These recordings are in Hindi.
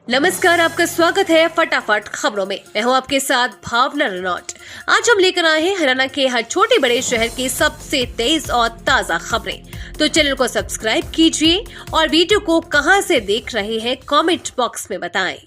नमस्कार, आपका स्वागत है फटाफट खबरों में। मैं हूं आपके साथ भावना रनौट। आज हम लेकर आए हैं हरियाणा के हर छोटे बड़े शहर की सबसे तेज और ताजा खबरें। तो चैनल को सब्सक्राइब कीजिए और वीडियो को कहां से देख रहे हैं कमेंट बॉक्स में बताएं।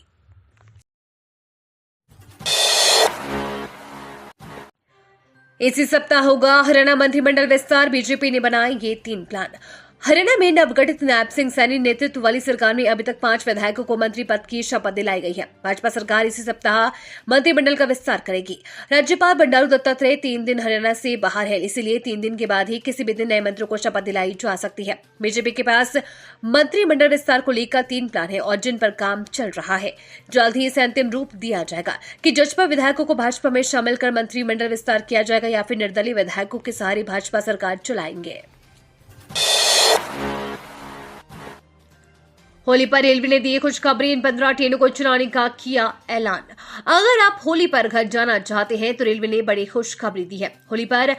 इसी सप्ताह होगा हरियाणा मंत्रिमंडल विस्तार। बीजेपी ने बनाए ये 3 प्लान। हरियाणा में नवगठित नायब सिंह सैनी नेतृत्व वाली सरकार में अभी तक 5 विधायकों को मंत्री पद की शपथ दिलाई गई है। भाजपा सरकार इसी सप्ताह मंत्रिमंडल का विस्तार करेगी। राज्यपाल बंडारू दत्तात्रेय 3 दिन हरियाणा से बाहर है, इसलिए 3 दिन के बाद ही किसी भी दिन नए मंत्रियों को शपथ दिलाई जा सकती है। बीजेपी के पास मंत्रिमंडल विस्तार को लेकर 3 प्लान है और जिन पर काम चल रहा है। जल्द ही इसे अंतिम रूप दिया जाएगा कि जजपा विधायकों को भाजपा में शामिल कर मंत्रिमंडल विस्तार किया जाएगा या फिर निर्दलीय विधायकों के सहारे भाजपा सरकार चलाएंगे। होली पर रेलवे ने दी खुशखबरी। इन 15 ट्रेनों को चलाने का किया ऐलान। अगर आप होली पर घर जाना चाहते हैं तो रेलवे ने बड़ी खुशखबरी दी है। होली पर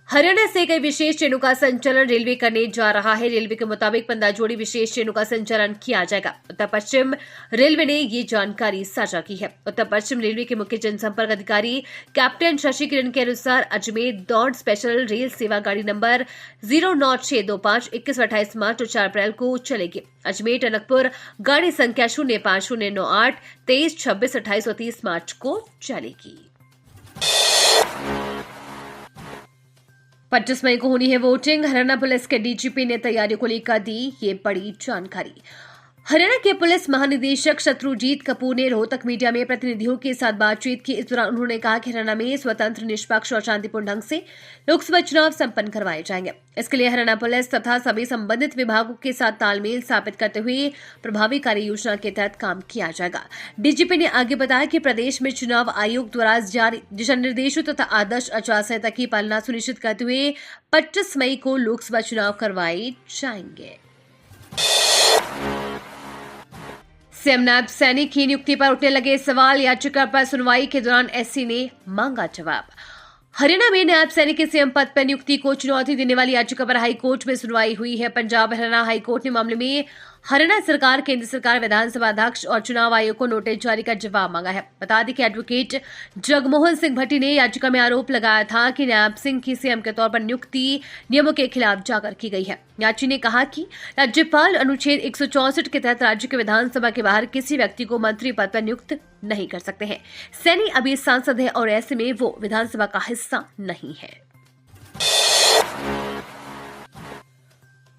हरियाणा से कई विशेष ट्रेनों का संचालन रेलवे करने जा रहा है। रेलवे के मुताबिक 15 जोड़ी विशेष ट्रेनों का संचालन किया जाएगा। उत्तर पश्चिम रेलवे ने ये जानकारी साझा की है। उत्तर पश्चिम रेलवे के मुख्य जनसंपर्क अधिकारी कैप्टन शशि किरण के अनुसार अजमेर दौड़ स्पेशल रेल सेवा गाड़ी नंबर 09625 21-28 मार्च और 4 अप्रैल को चलेगी। अजमेर टनकपुर गाड़ी संख्या 05098 23, 26, 28 और 30 मार्च को चलेगी। 25 मई को होनी है वोटिंग। हरियाणा पुलिस के डीजीपी ने तैयारियों को लेकर दी ये बड़ी जानकारी। हरियाणा के पुलिस महानिदेशक शत्रुजीत कपूर ने रोहतक मीडिया में प्रतिनिधियों के साथ बातचीत की। इस दौरान उन्होंने कहा कि हरियाणा में स्वतंत्र, निष्पक्ष और शांतिपूर्ण ढंग से लोकसभा चुनाव संपन्न करवाए जाएंगे। इसके लिए हरियाणा पुलिस तथा सभी संबंधित विभागों के साथ तालमेल स्थापित करते हुए प्रभावी कार्य योजना के तहत काम किया जाएगा। डीजीपी ने आगे बताया कि प्रदेश में चुनाव आयोग द्वारा जारी दिशा निर्देशों तथा आदर्श आचार संहिता की पालना सुनिश्चित करते हुए 25 मई को लोकसभा चुनाव करवाए जाएंगे। सीएम नायब सैनी की नियुक्ति पर उठने लगे सवाल। याचिका पर सुनवाई के दौरान एससी ने मांगा जवाब। हरियाणा में नायब सैनी के सीएम पद पर नियुक्ति को चुनौती देने वाली याचिका पर हाईकोर्ट में सुनवाई हुई है। पंजाब हरियाणा हाईकोर्ट ने मामले में हरियाणा सरकार, केंद्र सरकार, विधानसभा अध्यक्ष और चुनाव आयोग को नोटिस जारी कर जवाब मांगा है। बता दें कि एडवोकेट जगमोहन सिंह भट्टी ने याचिका में आरोप लगाया था कि नायब सिंह की सीएम के तौर पर नियुक्ति नियमों के खिलाफ जाकर की गई है। याची ने कहा कि राज्यपाल अनुच्छेद 164 के तहत राज्य के विधानसभा के बाहर किसी व्यक्ति को मंत्री पद पर नियुक्त नहीं कर सकते हैं। सैनी अभी सांसद है और ऐसे में वो विधानसभा का हिस्सा नहीं है।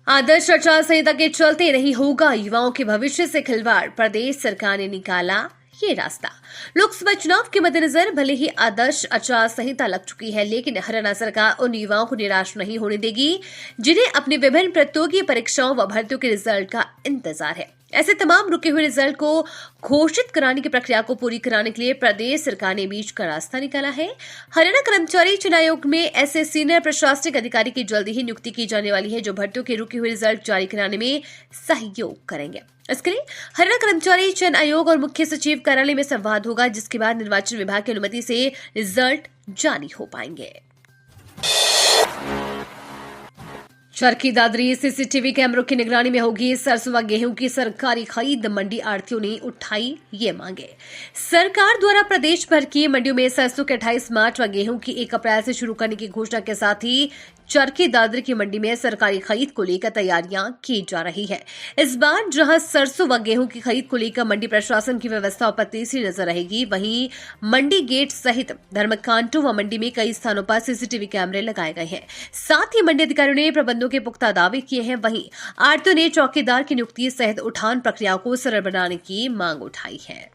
आदर्श आचार संहिता के चलते नहीं होगा युवाओं के भविष्य से खिलवाड़। प्रदेश सरकार ने निकाला ये रास्ता। लोकसभा चुनाव के मद्देनजर भले ही आदर्श आचार संहिता लग चुकी है, लेकिन हरियाणा सरकार उन युवाओं को निराश नहीं होने देगी जिन्हें अपनी विभिन्न प्रतियोगी परीक्षाओं व भर्तियों के रिजल्ट का इंतजार है। ऐसे तमाम रुके हुए रिजल्ट को घोषित कराने की प्रक्रिया को पूरी कराने के लिए प्रदेश सरकार ने बीच का रास्ता निकाला है। हरियाणा कर्मचारी चयन आयोग में ऐसे सीनियर प्रशासनिक अधिकारी की जल्दी ही नियुक्ति की जाने वाली है जो भर्तियों के रुके हुए रिजल्ट जारी कराने में सहयोग करेंगे। इसके लिए हरियाणा कर्मचारी चयन आयोग और मुख्य सचिव कार्यालय में संवाद होगा, जिसके बाद निर्वाचन विभाग की अनुमति से रिजल्ट जारी हो पाएंगे। चरखी दादरी सीसीटीवी कैमरों की निगरानी में होगी सरसों व गेहूं की सरकारी खरीद। मंडी आढ़तियों ने उठाई ये मांगे। सरकार द्वारा प्रदेश भर की मंडियों में सरसों के 28 मार्च व गेहूं की 1 अप्रैल से शुरू करने की घोषणा के साथ ही चरखी दादरी की मंडी में सरकारी खरीद को लेकर तैयारियां की जा रही है। इस बार जहां सरसों व गेहूं की खरीद को लेकर मंडी प्रशासन की व्यवस्था पर तीसरी नजर रहेगी, वहीं मंडी गेट सहित धर्मकांटों व मंडी में कई स्थानों पर सीसीटीवी कैमरे लगाए गए हैं। साथ ही मंडी अधिकारियों ने प्रबंधों के पुख्ता दावे किए हैं। वहीं आढ़तियों ने चौकीदार की नियुक्ति सहित उठान प्रक्रिया को सरल बनाने की मांग उठाई है।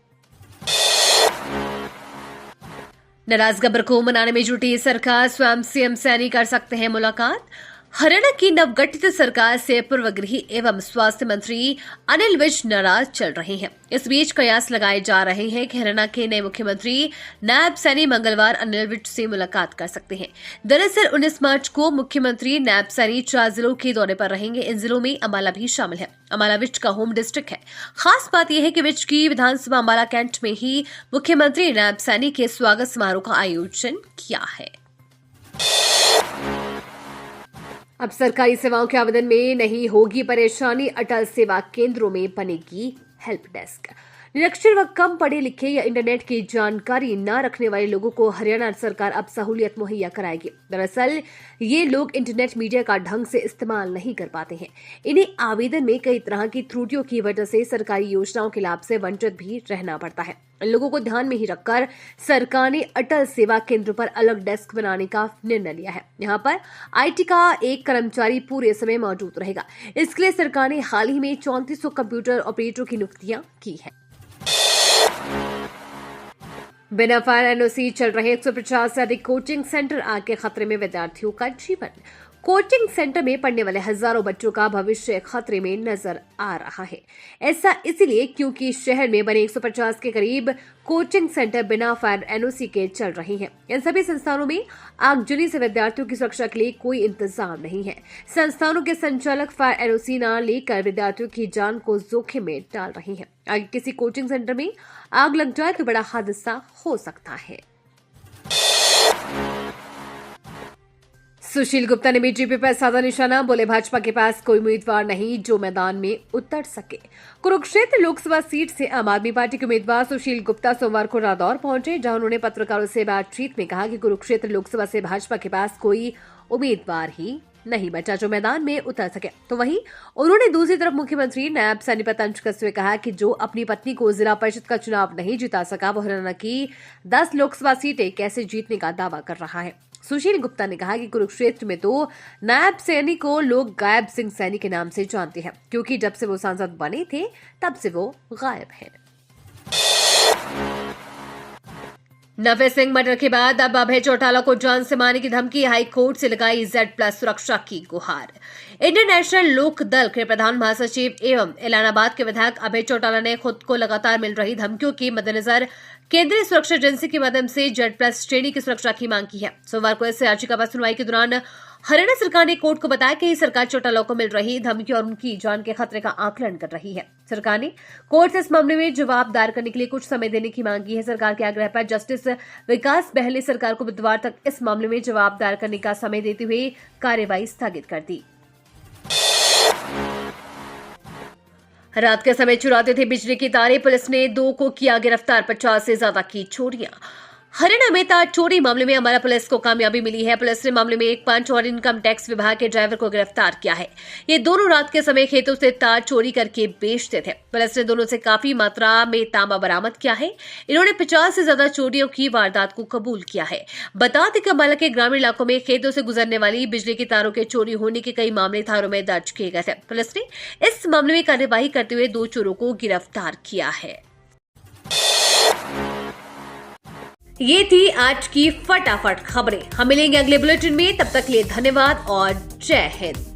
नाराज गब्बर को मनाने में जुटी सरकार। स्वयं सीएम सैनी कर सकते हैं मुलाकात। हरियाणा की नवगठित सरकार से पूर्व गृह एवं स्वास्थ्य मंत्री अनिल विज नाराज चल रहे हैं। इस बीच कयास लगाए जा रहे हैं कि हरियाणा के नए मुख्यमंत्री नायब सैनी मंगलवार अनिल विज से मुलाकात कर सकते हैं। दरअसल 19 मार्च को मुख्यमंत्री नायब सैनी 4 जिलों के दौरे पर रहेंगे। इन जिलों में अम्बाला भी शामिल है। अम्बाला विज का होम डिस्ट्रिक्ट है। खास बात यह है कि विज की विधानसभा अम्बाला कैंट में ही मुख्यमंत्री नायब सैनी के स्वागत समारोह का आयोजन किया है। अब सरकारी सेवाओं के आवेदन में नहीं होगी परेशानी। अटल सेवा केंद्रों में बनेगी हेल्प डेस्क। निरक्षर व कम पढ़े लिखे या इंटरनेट की जानकारी न रखने वाले लोगों को हरियाणा सरकार अब सहूलियत मुहैया कराएगी। दरअसल ये लोग इंटरनेट मीडिया का ढंग से इस्तेमाल नहीं कर पाते हैं। इन्हें आवेदन में कई तरह की त्रुटियों की वजह से सरकारी योजनाओं के लाभ से वंचित भी रहना पड़ता है। इन लोगों को ध्यान में ही रखकर सरकार ने अटल सेवा केंद्र पर अलग डेस्क बनाने का निर्णय लिया है। यहाँ पर IT का एक कर्मचारी पूरे समय मौजूद रहेगा। इसके लिए सरकार ने हाल ही में 3400 कंप्यूटर ऑपरेटरों की नियुक्तियां की है। बिना फायर NOC चल रहे 150 से अधिक कोचिंग सेंटर आग के खतरे में, विद्यार्थियों का जीवन। कोचिंग सेंटर में पढ़ने वाले हजारों बच्चों का भविष्य खतरे में नजर आ रहा है। ऐसा इसलिए क्योंकि शहर में बने 150 के करीब कोचिंग सेंटर बिना फायर NOC के चल रहे हैं। इन सभी संस्थानों में आगजनी से विद्यार्थियों की सुरक्षा के लिए कोई इंतजाम नहीं है। संस्थानों के संचालक फायर NOC न लेकर विद्यार्थियों की जान को जोखिम में डाल रहे हैं। आगे किसी कोचिंग सेंटर में आग लग जाए तो बड़ा हादसा हो सकता है। सुशील गुप्ता ने बीजेपी पर साधा निशाना, बोले भाजपा के पास कोई उम्मीदवार नहीं जो मैदान में उतर सके। कुरुक्षेत्र लोकसभा सीट से आम आदमी पार्टी के उम्मीदवार सुशील गुप्ता सोमवार को रादौर पहुंचे, जहां उन्होंने पत्रकारों से बातचीत में कहा कि कुरुक्षेत्र लोकसभा से भाजपा के पास कोई उम्मीदवार ही नहीं बचा जो मैदान में उतर सके। तो वहीं उन्होंने दूसरी तरफ मुख्यमंत्री नायब सैनीपत अंश कसवे कहा कि जो अपनी पत्नी को जिला परिषद का चुनाव नहीं जिता सका वो हरियाणा की 10 लोकसभा सीटें कैसे जीतने का दावा कर रहा है। सुशील गुप्ता ने कहा कि कुरुक्षेत्र में तो नायब सैनी को लोग गायब सिंह सैनी के नाम से जानते हैं, क्योंकि जब से वो सांसद बने थे तब से वो गायब हैं। नवे सिंह मर्डर के बाद अब अभय चौटाला को जान से मारने की धमकी, हाई कोर्ट से लगाई Z+ सुरक्षा की गुहार। इंडियन नेशनल लोक दल के प्रधान महासचिव एवं इलाहाबाद के विधायक अभय चौटाला ने खुद को लगातार मिल रही धमकियों के मद्देनजर केंद्रीय सुरक्षा एजेंसी के माध्यम से Z+ श्रेणी की सुरक्षा की मांग की है। सोमवार को इस याचिका पर सुनवाई के दौरान हरियाणा सरकार ने कोर्ट को बताया कि सरकार चौटाला को मिल रही धमकी और उनकी जान के खतरे का आकलन कर रही है। सरकार ने कोर्ट से इस मामले में जवाब दायर करने के लिए कुछ समय देने की मांग की है। सरकार के आग्रह पर जस्टिस विकास बहल ने सरकार को बुधवार तक इस मामले में जवाब दायर करने का समय देते हुए कार्यवाही स्थगित कर दी। रात के समय चुराते थे बिजली की तारें, पुलिस ने 2 को किया गिरफ्तार, 50 से ज्यादा की चोरियां। हरियाणा में तार चोरी मामले में हमारा पुलिस को कामयाबी मिली है। पुलिस ने मामले में एक पंच और इनकम टैक्स विभाग के ड्राइवर को गिरफ्तार किया है। ये दोनों रात के समय खेतों से तार चोरी करके बेचते थे। पुलिस ने दोनों से काफी मात्रा में तांबा बरामद किया है। इन्होंने 50 से ज्यादा चोरियों की वारदात को कबूल किया है। बता दें कि अम्बाला के ग्रामीण इलाकों में खेतों से गुजरने वाली बिजली की तारों के चोरी होने के कई मामले थानों में दर्ज किए गए थे। पुलिस ने इस मामले में कार्यवाही करते हुए 2 चोरों को गिरफ्तार किया है। ये थी आज की फटाफट खबरें। हम मिलेंगे अगले बुलेटिन में, तब तक के लिए धन्यवाद और जय हिंद।